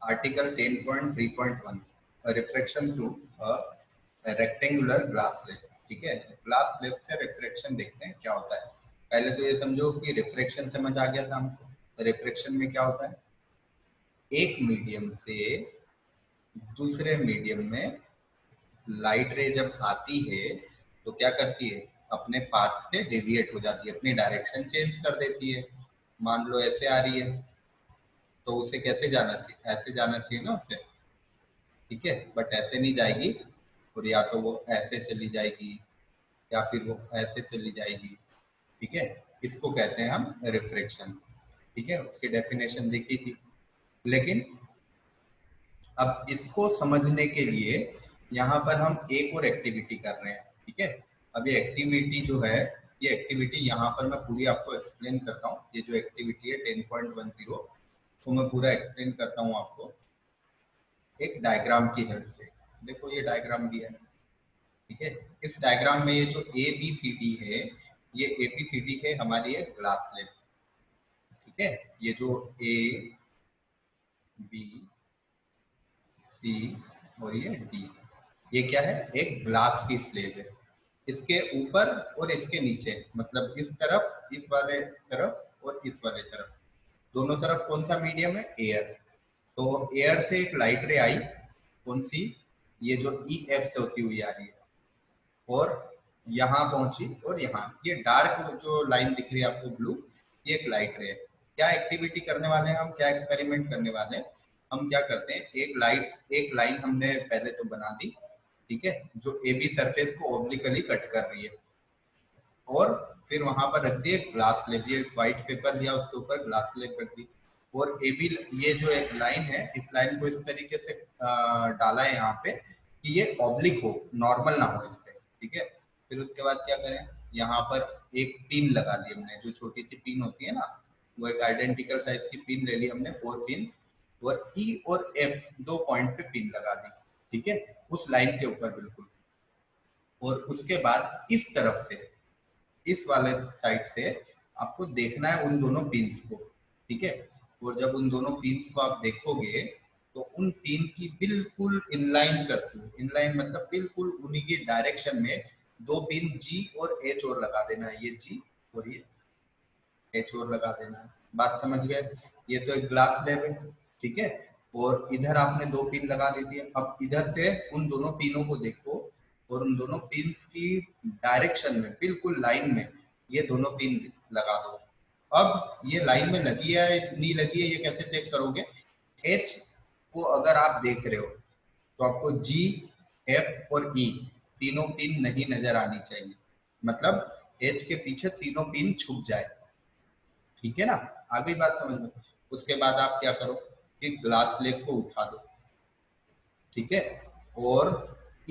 Article 10.3.1 refraction through rectangular glass slab. ठीक है, glass slab से रिफ्रैक्शन देखते हैं क्या होता है। पहले तो ये समझो कि रिफ्रैक्शन समझ आ गया था हमको। रिफ्रैक्शन में क्या होता है, एक मीडियम से दूसरे मीडियम में लाइट रे जब आती है तो क्या करती है, अपने पाथ से डेविएट हो जाती है, अपनी डायरेक्शन चेंज कर देती है। मान लो ऐसे आ रही है तो उसे कैसे जाना चाहिए, ऐसे जाना चाहिए ना उसे। ठीक है, बट ऐसे नहीं जाएगी, और या तो वो ऐसे चली जाएगी या फिर वो ऐसे चली जाएगी। ठीक है, इसको कहते हैं हम रिफ्रैक्शन। ठीक है, उसकी डेफिनेशन देखी थी। लेकिन अब इसको समझने के लिए यहाँ पर हम एक और एक्टिविटी कर रहे हैं। ठीक है, अब ये एक्टिविटी जो है, ये एक्टिविटी यहाँ पर मैं पूरी आपको एक्सप्लेन करता हूँ। ये जो एक्टिविटी है 10.10 तो मैं पूरा एक्सप्लेन करता हूँ आपको एक डायग्राम की हेल्प से। देखो ये डायग्राम दिया है। ठीक है, इस डायग्राम में ये जो ए बी सी डी है, ये ए बी सी डी है हमारी एक ग्लास स्लेब। ठीक है, ये जो ए बी सी और ये डी, ये क्या है, एक ग्लास की स्लेब है। इसके ऊपर और इसके नीचे, मतलब इस तरफ, इस वाले तरफ और इस वाले तरफ, दोनों तरफ कौन सा मीडियम है, एयर। तो एयर से एक लाइट रे आई, कौन सी, ये जो ई एफ से होती हुई आ रही है, और यहाँ पहुंची, और यहाँ ये डार्क जो लाइन दिख रही है आपको ब्लू, ये एक लाइट रे है। क्या एक्टिविटी करने वाले हैं हम, क्या एक्सपेरिमेंट करने वाले हैं हम, क्या करते हैं, एक लाइन हमने पहले तो बना दी। ठीक है, जो ए बी सरफेस को ओब्लिकली कट कर रही है, और फिर वहां पर रख दी एक ग्लास स्लेब, ये व्हाइट पेपर दिया, उसके ऊपर ग्लास स्लेब रख दी। और ए बी, ये जो एक लाइन है, इस लाइन को इस तरीके से डाला है यहाँ पे कि ये ऑब्लिक हो, नॉर्मल ना हो इस पे। ठीक है, फिर उसके बाद क्या करें, यहाँ पर एक पिन लगा दी हमने, जो छोटी सी पिन होती है ना, वो एक आइडेंटिकल साइज की पिन ले ली हमने, 4 पिन, और ई और एफ दो पॉइंट पे पिन लगा दी। ठीक है, उस लाइन के ऊपर बिल्कुल। और उसके बाद इस तरफ से, इस वाले साइड से आपको देखना है उन दोनों पिन्स को। ठीक है, और जब उन दोनों पिन्स को आप देखोगे तो उन पिन की बिल्कुल इनलाइन करते हो, इनलाइन मतलब बिल्कुल उन्हीं की डायरेक्शन में दो पिन जी और एच और लगा देना है, ये जी और ये एच और लगा देना है। बात समझ गए, ये तो एक ग्लास स्लैब है। ठीक है, और इधर आपने दो पिन लगा दी थी, अब इधर से उन दोनों पिनों को देखो, और उन दोनों पिन्स की डायरेक्शन में बिल्कुल लाइन में ये दोनों पिन लगा दो। अब ये लाइन में लगी है नहीं लगी है, ये कैसे चेक करोगे, एच को अगर आप देख रहे हो तो आपको जी, एफ और ई तीनों पिन नहीं नजर आनी चाहिए, मतलब एच के पीछे तीनों पिन छुप जाए। ठीक है ना, आ गई बात समझ में। उसके बाद आप क्या करो कि ग्लास स्लेब को उठा दो। ठीक है, और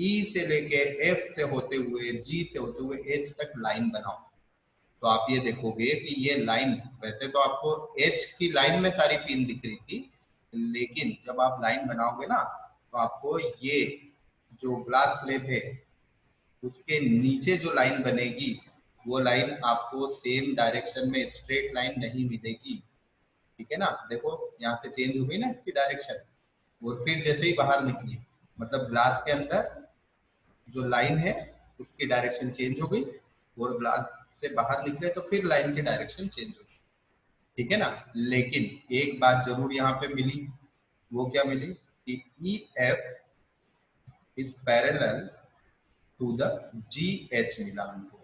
ई से लेके एफ से होते हुए, जी से होते हुए एच तक लाइन बनाओ। तो आप ये देखोगे कि ये लाइन, वैसे तो आपको एच की लाइन में सारी पिन दिख रही थी, लेकिन जब आप लाइन बनाओगे ना तो आपको ये जो ग्लास स्लेब है उसके नीचे जो लाइन बनेगी, वो लाइन आपको सेम डायरेक्शन में स्ट्रेट लाइन नहीं मिलेगी। ठीक है ना, देखो यहाँ से चेंज हो गई ना इसकी डायरेक्शन, और फिर जैसे ही बाहर निकली, मतलब ग्लास के अंदर जो लाइन है उसकी डायरेक्शन चेंज हो गई, और ग्लास से बाहर निकले तो फिर लाइन की डायरेक्शन चेंज हो गई। ठीक है ना, लेकिन एक बात जरूर यहाँ पे मिली, वो क्या मिली कि E F is parallel to the G H मिला हमको।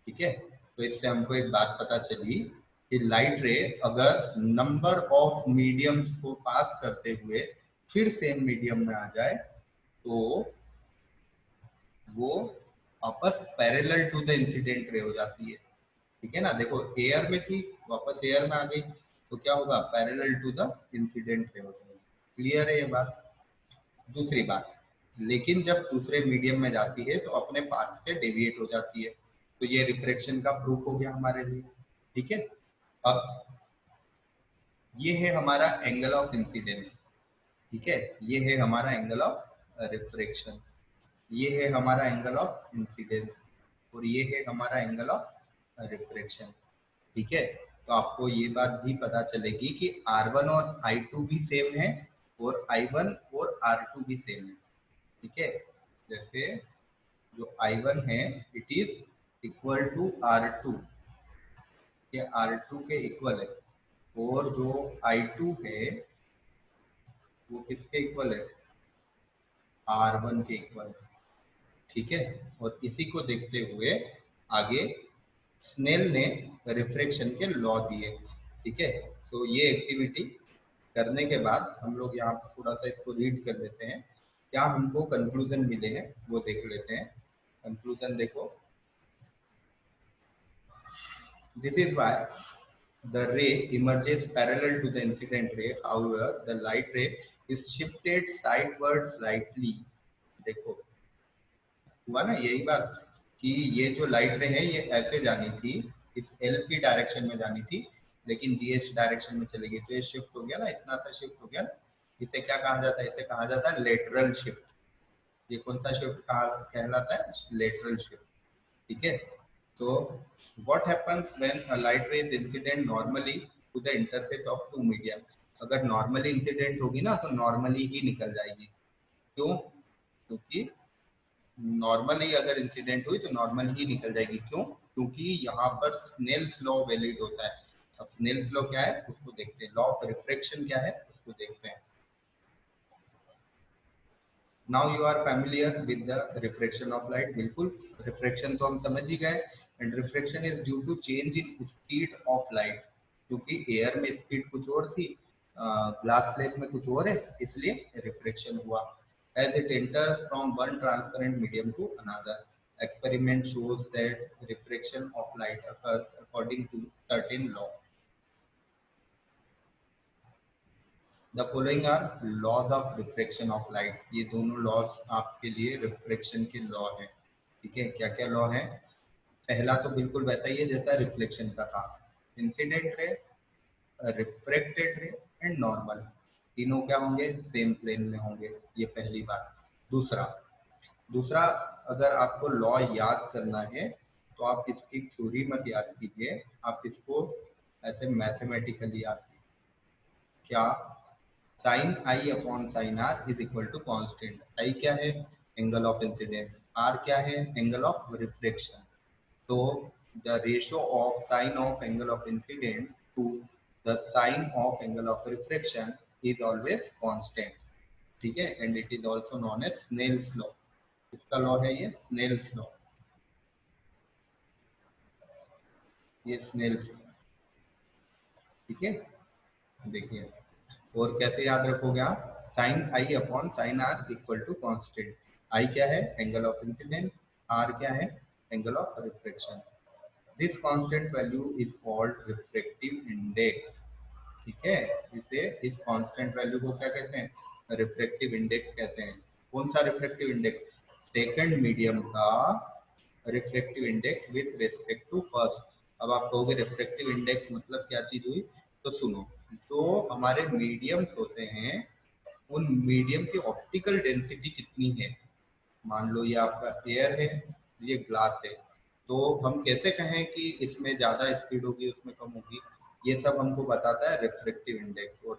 ठीक है, तो इससे हमको एक बात पता चली कि लाइट रे अगर नंबर ऑफ मीडियम्स को पास करते हुए फिर सेम मीडियम में आ जाए तो वो वापस parallel to the incident ray हो जाती है। ठीक है ना, देखो एयर में थी, वापस एयर में आ गई, तो क्या होगा, parallel to the incident ray हो जाएगी। क्लियर है ये बात। दूसरी बात, लेकिन जब दूसरे मीडियम में जाती है तो अपने पाथ से डेविएट हो जाती है, तो ये रिफ्रैक्शन का प्रूफ हो गया हमारे लिए। ठीक है, अब ये है हमारा एंगल ऑफ इंसिडेंस। ठीक है, ये है हमारा एंगल ऑफ रिफ्रैक्शन, ये है हमारा एंगल ऑफ इंसिडेंस, और ये है हमारा एंगल ऑफ रिफ्रैक्शन। ठीक है, तो आपको ये बात भी पता चलेगी कि R1 और I2 भी सेम है और I1 और R2 भी सेम है। ठीक है, जैसे जो I1 है it is equal to R2, ये R2 के इक्वल है, और जो I2 है वो किसके इक्वल है, R1 के इक्वल है। ठीक है, और इसी को देखते हुए आगे स्नेल ने रिफ्रैक्शन के लॉ दिए। ठीक है, तो ये एक्टिविटी करने के बाद हम लोग यहाँ पर थोड़ा सा इसको रीड कर लेते हैं, क्या हमको कंक्लूजन मिले हैं वो देख लेते हैं। कंक्लूजन देखो, this is why the ray emerges parallel to the incident ray, however the light ray is shifted sideward slightly। देखो हुआ ना यही बात कि ये जो लाइट रे है ये ऐसे जानी थी, इस एल की डायरेक्शन में जानी थी, लेकिन जीएस डायरेक्शन में चली गई, तो ये शिफ्ट हो गया ना, इतना सा शिफ्ट हो गया ना। इसे क्या कहा जाता है, इसे कहा जाता है लेटरल शिफ्ट। ये कौन सा शिफ्ट कहलाता है, लेटरल शिफ्ट। ठीक है, so what happens when a light ray is incident normally to the interface of two media। अगर नॉर्मली इंसिडेंट होगी ना तो नॉर्मली ही निकल जाएगी। क्यों, क्योंकि नॉर्मली अगर इंसिडेंट हुई तो नॉर्मल ही निकल जाएगी। क्यों, क्योंकि यहाँ पर स्नेल्स लॉ वैलिड होता है। अब स्नेल्स लॉ क्या है उसको देखते हैं, लॉ ऑफ रिफ्रैक्शन क्या है उसको देखते हैं। Now you are familiar with the refraction of light. बिल्कुल, रिफ्रैक्शन तो हम समझ ही गए, and refraction is due to change in speed of light, क्योंकि एयर में स्पीड कुछ और थी, ग्लास स्लैब में कुछ और है, इसलिए रिफ्रैक्शन हुआ। as it enters from one transparent medium to another, experiment shows that refraction of light occurs according to certain law। The following are laws of refraction of light। ये दोनों laws आपके लिए रिफ्लेक्शन के law है। ठीक है, क्या क्या लॉ है, पहला तो बिल्कुल वैसा ही है जैसा रिफ्लेक्शन का था, इंसिडेंट रे, रिफ्रैक्टेड रे एंड नॉर्मल, तीनों क्या होंगे, सेम प्लेन में होंगे, ये पहली बात। दूसरा दूसरा अगर आपको लॉ याद करना है तो आप इसकी थ्योरी मत याद कीजिए, आप इसको ऐसे मैथमेटिकली याद कीजिए। क्या, sine I upon sine R is equal to constant. I क्या है, एंगल ऑफ इंसिडेंस, आर क्या है, एंगल ऑफ रिफ्लेक्शन। तो the ratio of sine of angle of incident to the sine of angle of reflection is always constant. ठीक है, and it is also known as Snell's law. इसका law है ये Snell's law, ये Snell's law. ठीक है, देखिए और कैसे याद रखोगे आप, sine I upon sine R equal to constant. I क्या है, एंगल ऑफ इंसिडेंट, आर क्या है, angle of reflection. This constant value is called refractive index. ठीक है, इसे इस कांस्टेंट वैल्यू को क्या कहते हैं, रिफ्रैक्टिव इंडेक्स कहते हैं। कौन सा रिफ्रैक्टिव इंडेक्स, सेकंड मीडियम का refractive index with respect to first. अब आप कहोगे रिफ्रैक्टिव इंडेक्स मतलब क्या चीज हुई, तो सुनो, जो हमारे मीडियम्स होते हैं उन मीडियम की ऑप्टिकल डेंसिटी कितनी है। मान लो ये आपका एयर है, ये ग्लास है, तो हम कैसे कहें कि इसमें ज्यादा स्पीड होगी उसमें कम होगी, ये सब हमको बताता है रिफ्रैक्टिव इंडेक्स। और